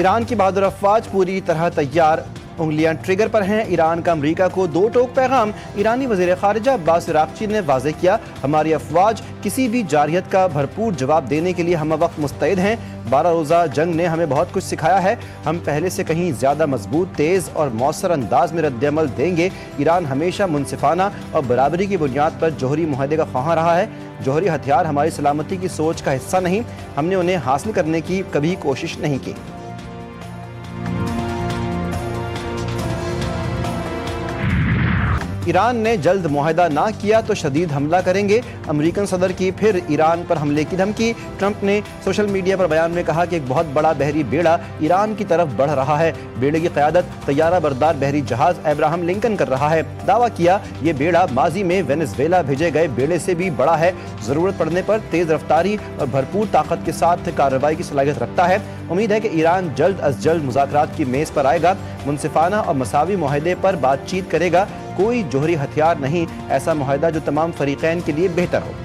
Iran की बहादुर अफवाज पूरी तरह तैयार, उंगलियां ट्रिगर पर हैं। ईरान का अमरीका को दो टोक पैगाम। ईरानी वज़ीर ख़ारिजा अब्बास अराग़ची ने वाज़ेह किया, हमारी अफवाज किसी भी जारहियत का भरपूर जवाब देने के लिए हम वक्त मुस्तैद हैं। 12 रोज़ा जंग ने हमें बहुत कुछ सिखाया है। हम पहले से कहीं ज़्यादा मजबूत, तेज़ और मौसर अंदाज में रद्द-ए-अमल देंगे। ईरान हमेशा मुनसिफाना और बराबरी की बुनियाद पर जौहरी मुआहदे का ख्वाह रहा है। जौहरी हथियार हमारी सलामती की सोच का हिस्सा नहीं, हमने उन्हें हासिल करने की कभी कोशिश नहीं की। ईरान ने जल्द मुआहदा ना किया तो शदीद हमला करेंगे। अमेरिकन सदर की फिर ईरान पर हमले की धमकी। ट्रंप ने सोशल मीडिया पर बयान में कहा कि एक बहुत बड़ा बहरी बेड़ा ईरान की तरफ बढ़ रहा है। बेड़े की क़यादत तैयारा बरदार बहरी जहाज अब्राहम लिंकन कर रहा है। दावा किया, ये बेड़ा माजी में वेनेजुएला भेजे गए बेड़े से भी बड़ा है। ज़रूरत पड़ने पर तेज़ रफ्तारी और भरपूर ताकत के साथ कार्रवाई की सलाहियत रखता है। उम्मीद है कि ईरान जल्द अज जल्द मुज़ाकरात की मेज़ पर आएगा, मुनसिफाना और मसावी मुआहदे पर बातचीत करेगा। कोई जौहरी हथियार नहीं, ऐसा मुआहदा जो तमाम फरीकैन के लिए बेहतर हो।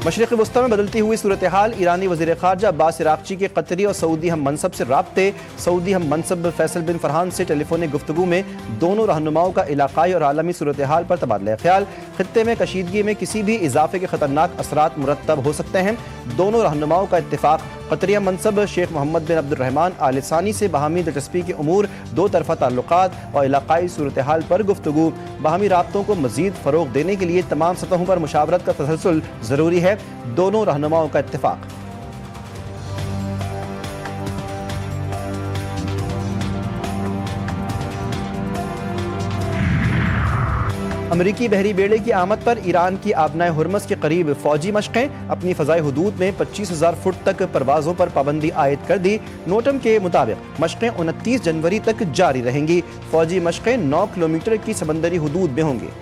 मशरिक़ वस्ता में बदलती हुई सूरत हाल। ईरानी वज़ीर ख़ारिजा अब्बास अराग़ची के कतरी और सऊदी हम मनसब से राब्ते। सऊदी हम मनसब फैसल बिन फरहान से टेलीफोनिक गुफ्तगू में दोनों रहनुमाओं का इलाक़ाई और आलमी सूरत हाल पर तबादला ख्याल। खित्ते में कशीदगी में किसी भी इजाफे के ख़तरनाक असरात मुरतब हो सकते हैं। दोनों रहनुमाओं का इत्तेफाक। कतरिया मनसब शेख मोहम्मद बिन अब्दुर्रहमान आल सानी से बाहमी दिलचस्पी के उमूर, दो तरफ़ा ताल्लुक़ात और इलाक़ाई सूरत हाल पर गुफ्तगू। बाहमी राब्तों को मज़ीद फ़रोग़ देने के लिए तमाम सतहों पर मुशावरत का तसलसल ज़रूरी है। दोनों रहनुमाओं का इत्तेफाक। अमरीकी बहरी बेड़े की आमद पर ईरान की आबनाए हुर्मस के करीब फौजी मशक़ें। अपनी फ़ज़ाई हुदूद में 25,000 फुट तक परवाज़ों पर पाबंदी आयद कर दी। नोटम के मुताबिक मशक़ें 29 जनवरी तक जारी रहेंगी। फौजी मशक़ें 9 किलोमीटर की समंदरी हुदूद में होंगी।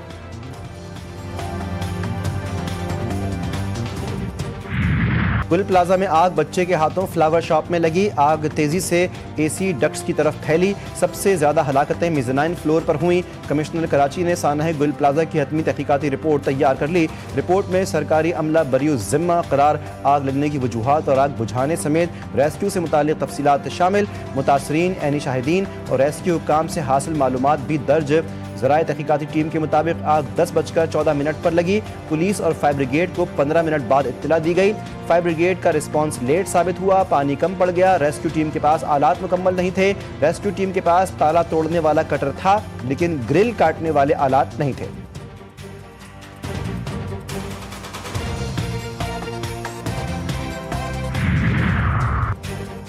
गुल प्लाजा में आग, बच्चे के हाथों फ्लावर शॉप में लगी आग। तेजी से एसी डक्ट्स की तरफ फैली। सबसे ज्यादा हलाकतें मेज़नाइन फ्लोर पर हुई। कमिश्नर कराची ने सानह गुल प्लाजा की हतमी तहकीकाती रिपोर्ट तैयार कर ली। रिपोर्ट में सरकारी अमला बरियो ज़िम्मा करार, आग लगने की वजूहात और आग बुझाने समेत रेस्क्यू से मुताल्लिक़ तफसीलात शामिल। मुतासरीन, ऐनी शाहिदीन और रेस्क्यू हुक्काम से हासिल मालूमात भी दर्ज। ज़राए तहकीकाती टीम के मुताबिक आग 10:14 पर लगी। पुलिस और फायर ब्रिगेड को 15 मिनट बाद इत्तला दी गई। फायर ब्रिगेड का रिस्पांस लेट साबित हुआ। पानी कम पड़ गया। रेस्क्यू टीम के पास आलात मुकम्मल नहीं थे। रेस्क्यू टीम के पास ताला तोड़ने वाला कटर था, लेकिन ग्रिल काटने वाले आलात नहीं थे।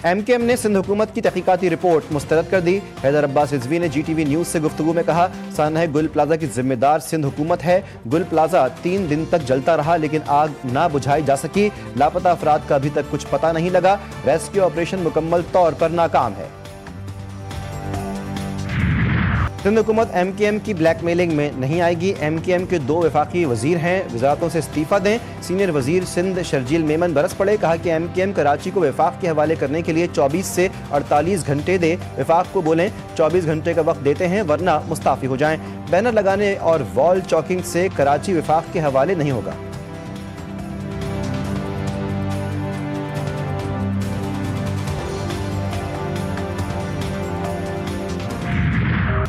MKM ने सिंध हुकूमत की तहकीकाती रिपोर्ट मुस्तरद कर दी। हैदर अब्बास रिजवी ने GTV न्यूज़ से गुफ्तगू में कहा, सानह गुल प्लाजा की जिम्मेदार सिंध हुकूमत है। गुल प्लाजा 3 दिन तक जलता रहा, लेकिन आग ना बुझाई जा सकी। लापता अफराद का अभी तक कुछ पता नहीं लगा। रेस्क्यू ऑपरेशन मुकम्मल तौर पर नाकाम है। सिंध हुकूमत MKM की ब्लैकमेलिंग में नहीं आएगी। MKM के 2 वफाकी वजीर हैं, वजारतों से इस्तीफा दें। सीनियर वजीर सिंध शर्जील मेमन बरस पड़े। कहा कि MKM कराची को वफाक के हवाले करने के लिए 24 से 48 घंटे दे। वफाक को बोलें 24 घंटे का वक्त देते हैं, वरना मुस्ताफ़ी हो जाएं। बैनर लगाने और वॉल चॉकिंग से कराची वफाक के हवाले नहीं होगा।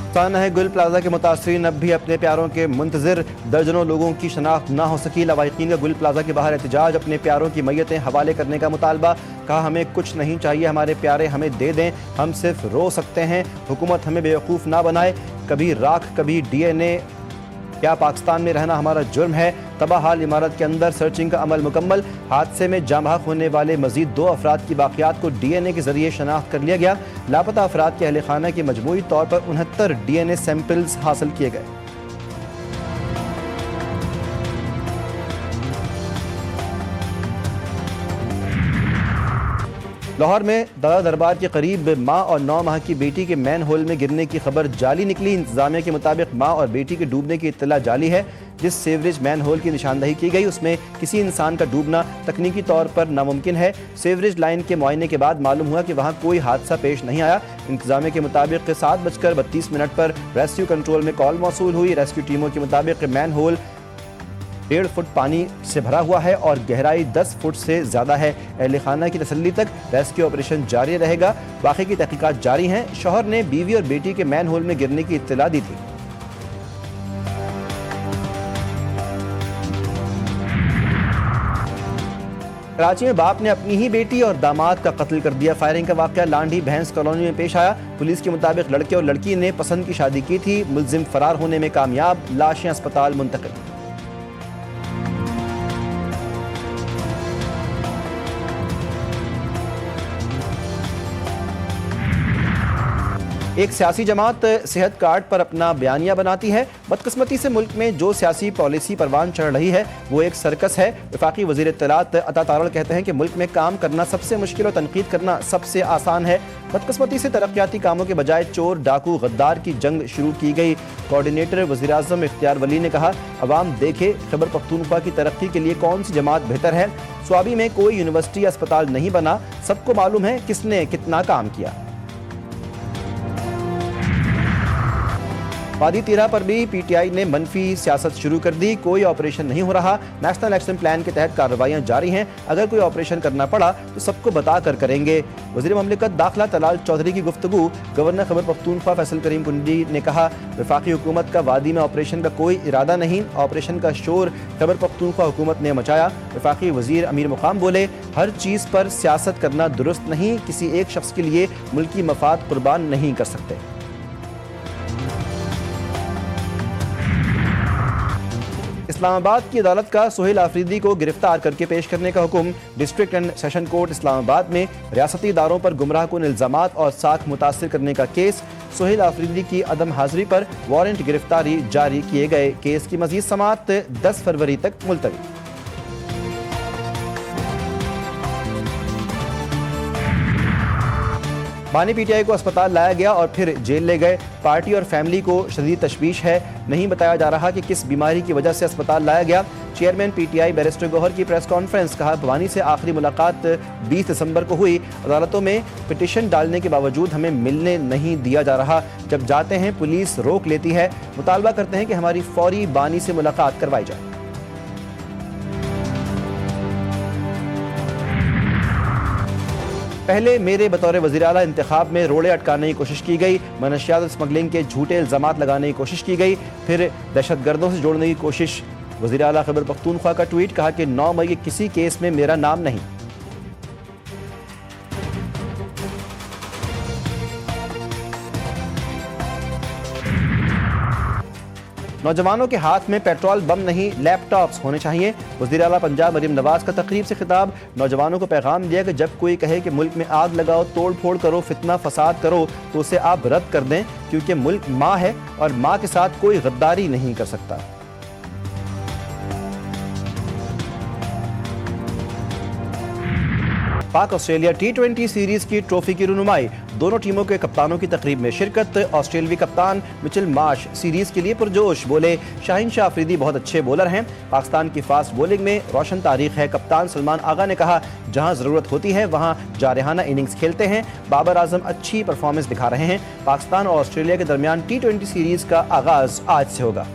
सानह गुल प्लाजा के मुतासरीन अब भी अपने प्यारों के मुंतज़िर। दर्जनों लोगों की शनाख्त ना हो सकी। लवाहिकीन का गुल प्लाजा के बाहर एहतजाज। अपने प्यारों की मैयतें हवाले करने का मुतालबा। कहा, हमें कुछ नहीं चाहिए, हमारे प्यारे हमें दे दें, हम सिर्फ रो सकते हैं। हुकूमत हमें बेवकूफ़ ना बनाए। कभी राख कभी DNA। क्या पाकिस्तान में रहना हमारा जुर्म है? तबाह हाल इमारत के अंदर सर्चिंग का अमल मुकम्मल। हादसे में जाँ बहक होने वाले मजीद 2 अफराद की बाक़ियात को DNA के जरिए शनाख्त कर लिया गया। लापता अफराद के अहले खाना के मजमूई तौर पर 69 DNA सैंपल्स हासिल किए गए। लाहौर में दादा दरबार के करीब मां और 9 माह की बेटी के मैन होल में गिरने की खबर जाली निकली। इंतजामिया के मुताबिक मां और बेटी के डूबने की इत्तला जाली है। जिस सेवरेज मैन होल की निशानदही की गई उसमें किसी इंसान का डूबना तकनीकी तौर पर नामुमकिन है। सेवरेज लाइन के मुआयने के बाद मालूम हुआ कि वहां कोई हादसा पेश नहीं आया। इंतजामिया के मुताबिक 7:32 पर रेस्क्यू कंट्रोल में कॉल मौसूल हुई। रेस्क्यू टीमों के मुताबिक मैन होल 1.5 फुट पानी से भरा हुआ है और गहराई 10 फुट से ज्यादा है। अहले खाना की तसल्ली तक रेस्क्यू ऑपरेशन जारी रहेगा। वाक़े की तहकीकात जारी हैं। शौहर ने बीवी और बेटी के मैन होल में गिरने की इत्तला दी थी। कराची में बाप ने अपनी ही बेटी और दामाद का कत्ल कर दिया। फायरिंग का वाकया लांडी भैंस कॉलोनी में पेश आया। पुलिस के मुताबिक लड़के और लड़की ने पसंद की शादी की थी। मुलजिम फरार होने में कामयाब, लाशें अस्पताल मुंतकिल। एक सियासी जमात सेहत कार्ड पर अपना बयानिया बनाती है। बदकिस्मती से मुल्क में जो सियासी पॉलिसी परवान चढ़ रही है वो एक सर्कस है। वफाकी वज़ीर इत्तलात अता तारड़ कहते हैं कि मुल्क में काम करना सबसे मुश्किल और तनकीद करना सबसे आसान है। बदकिस्मती से तरक्याती कामों के बजाय चोर डाकू गद्दार की जंग शुरू की गई। कोऑर्डिनेटर वज़ीर आज़म इख्तियार वली ने कहा, अवाम देखे खैबर पख्तूनख्वा की तरक्की के लिए कौन सी जमात बेहतर है। स्वाबी में कोई यूनिवर्सिटी या अस्पताल नहीं बना, सबको मालूम है किसने कितना काम किया। वादी तीरा पर भी पीटीआई ने मनफी सियासत शुरू कर दी। कोई ऑपरेशन नहीं हो रहा। नेशनल एक्शन प्लान के तहत कार्रवाइयां जारी हैं। अगर कोई ऑपरेशन करना पड़ा तो सबको बता कर करेंगे। वज़ीर ममलिकत दाखिला तलाल चौधरी की गुफ्तगू। गवर्नर खैबर पख्तूनख्वा फैसल करीम कुंडी ने कहा, वफाकी हुकूमत का वादी में ऑपरेशन का कोई इरादा नहीं। ऑपरेशन का शोर खैबर पख्तूनख्वा हुकूमत ने मचाया। वफाकी वज़ीर अमीर मुकाम बोले, हर चीज़ पर सियासत करना दुरुस्त नहीं। किसी एक शख्स के लिए मुल्की मफाद कुर्बान नहीं कर सकते। इस्लामाबाद की अदालत का सोहेल आफरीदी को गिरफ्तार करके पेश करने का हुक्म। District and session court Islamabad में रियासती इदारों पर गुमराह कुन इल्जामात और साख मुतासिर करने का केस। सोहेल आफरीदी की अदम हाजिरी पर वारंट गिरफ्तारी जारी किए गए। केस की मजीद समाअत 10 फरवरी तक मुलतवी। बानी पीटीआई को अस्पताल लाया गया और फिर जेल ले गए। पार्टी और फैमिली को शदीद तशवीश है। नहीं बताया जा रहा कि किस बीमारी की वजह से अस्पताल लाया गया। चेयरमैन पीटीआई बैरिस्टर गौहर की प्रेस कॉन्फ्रेंस। कहा, भवानी से आखिरी मुलाकात 20 दिसंबर को हुई। अदालतों में पिटीशन डालने के बावजूद हमें मिलने नहीं दिया जा रहा। जब जाते हैं पुलिस रोक लेती है। मुतालबा करते हैं कि हमारी फौरी बानी से मुलाकात करवाई जाए। पहले मेरे बतौर वज़ीर आला इंतखाब में रोड़े अटकाने की कोशिश की गई। मनशियात स्मगलिंग के झूठे इल्ज़ामात लगाने की कोशिश की गई। फिर दहशतगर्दों से जोड़ने की कोशिश। वज़ीर आला खैबर पख्तूनख्वा का ट्वीट। कहा कि 9 मई के किसी केस में मेरा नाम नहीं। नौजवानों के हाथ में पेट्रोल बम नहीं लैपटॉप्स होने चाहिए। वज़ीर आला पंजाब मरीम नवाज का तकरीब से खिताब। नौजवानों को पैगाम दिया कि जब कोई कहे कि मुल्क में आग लगाओ, तोड़ फोड़ करो, फितना फसाद करो तो उसे आप रद्द कर दें, क्योंकि मुल्क माँ है और माँ के साथ कोई गद्दारी नहीं कर सकता। पाक ऑस्ट्रेलिया T20 सीरीज की ट्रॉफी की रुनुमाई। दोनों टीमों के कप्तानों की तकरीब में शिरकत। ऑस्ट्रेलियावी कप्तान मिचेल मार्श सीरीज के लिए पुरजोश। बोले, शाहीन शाह अफरीदी बहुत अच्छे बॉलर हैं। पाकिस्तान की फास्ट बॉलिंग में रोशन तारीख है। कप्तान सलमान आगा ने कहा, जहां जरूरत होती है वहां जारहाना इनिंग्स खेलते हैं। बाबर आजम अच्छी परफॉर्मेंस दिखा रहे हैं। पाकिस्तान और ऑस्ट्रेलिया के दरमियान T20 सीरीज का आगाज आज से होगा।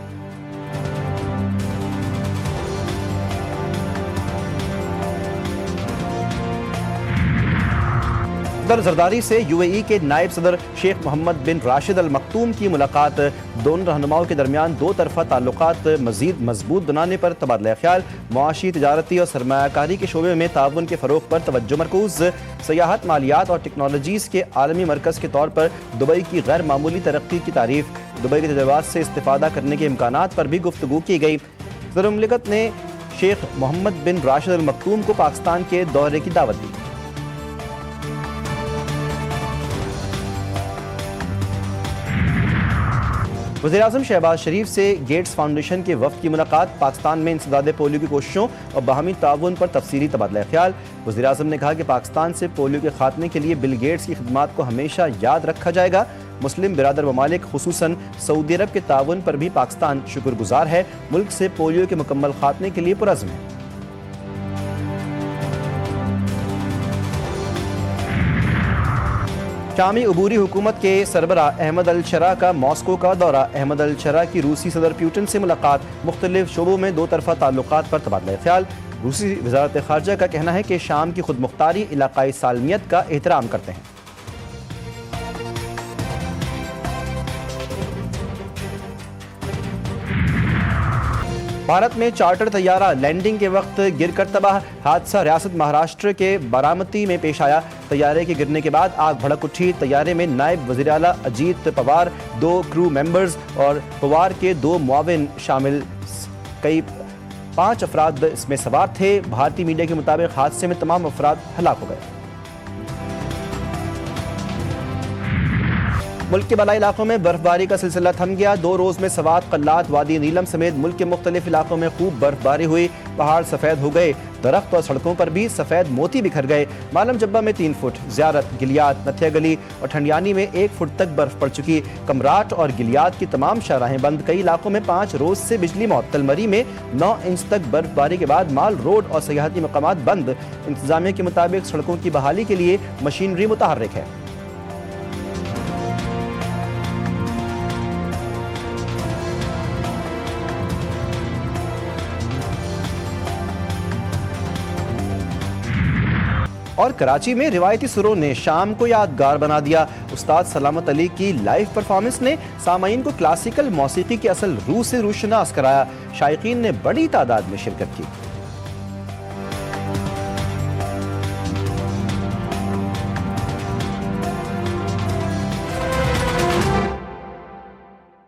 सदर जरदारी से यूएई के नायब सदर शेख मोहम्मद बिन राशिद अल मखतूम की मुलाकात। दोनों रहनुमाओं के दरमियान दो तरफा ताल्लुकात मजीद मजबूत बनाने पर तबादला ख्याल। मुआशी, तिजारती और सरमायाकारी के शोबे में ताउन के फरोग पर तवज्जो मरकूज। सयाहत, मालियात और टेक्नोलॉजीज़ के आलमी मरकज़ के तौर पर दुबई की गैर मामूली तरक्की की तारीफ। दुबई के तजुर्बात से इस्तिफादा करने के इम्कानात पर भी गुफ्तगू की गई। सदर मुमलिकत ने शेख मोहम्मद बिन राशिद अल मखतूम को पाकिस्तान के दौरे की दावत दी। वज़ीर-ए-आज़म शहबाज शरीफ से गेट्स फाउंडेशन के वफ़द की मुलाकात। पाकिस्तान में इंसदादे पोलियो की कोशिशों और बाहमी ताउन पर तफसीली तबादला ख्याल। वज़ीर-ए-आज़म ने कहा कि पाकिस्तान से पोलियो के खात्मे के लिए बिल गेट्स की खिदमात को हमेशा याद रखा जाएगा। मुस्लिम बिरादर ममालिक खुसूसन सऊदी अरब के ताउन पर भी पाकिस्तान शुक्रगुजार है। मुल्क से पोलियो के मुकम्मल खात्मे के लिए पुरज़्म है। शामी अबूरी हुकूमत के सरबरा अहमद अल शरा का मॉस्को का दौरा। अहमद अल शरा की रूसी सदर प्यूटिन से मुलाकात। मुख्तलिफ शोबों में दो तरफा ताल्लुकात पर तबादला ख्याल। रूसी वज़ारत ख़ारजा का कहना है कि शाम की खुद मुख्तारी इलाकाई सालमियत का एहतराम करते हैं। भारत में चार्टर तैयारा लैंडिंग के वक्त गिरकर तबाह। हादसा रियासत महाराष्ट्र के बारामती में पेश आया। तैयारे के गिरने के बाद आग भड़क उठी। तैयारे में नायब वज़ीर आला अजीत पवार, 2 क्रू मेंबर्स और पवार के 2 मुआविन शामिल कई 5 अफराद इसमें सवार थे। भारतीय मीडिया के मुताबिक हादसे में तमाम अफराद हलाक हो गए। मुल्क के बलाई इलाकों में बर्फबारी का सिलसिला थम गया। 2 रोज में सवात, कल्लात, वादी नीलम समेत मुल्क के मुख्तलिफ इलाकों में खूब बर्फबारी हुई। पहाड़ सफेद हो गए। दरख्त और सड़कों पर भी सफेद मोती बिखर गए। मालम जब्बा में 3 फुट, ज़ियारत, गिलियात, नथिया गली और ठंडियानी में 1 फुट तक बर्फ पड़ चुकी। कमराट और गिलियात की तमाम शाहराहें बंद। कई इलाकों में 5 रोज से बिजली मअतल। मरी में 9 इंच तक बर्फबारी के बाद माल रोड और सयाहती मकामात बंद। इंतजामिया के मुताबिक सड़कों की बहाली के लिए मशीनरी मुतहर्रिक है। और कराची में रिवायती सुरों ने शाम को यादगार बना दिया। उस्ताद सलामत अली की लाइव परफॉर्मेंस ने सामाईन को क्लासिकल मौसीकी के असल रूह से रूशनास कराया। शायकीन ने बड़ी तादाद में शिरकत की।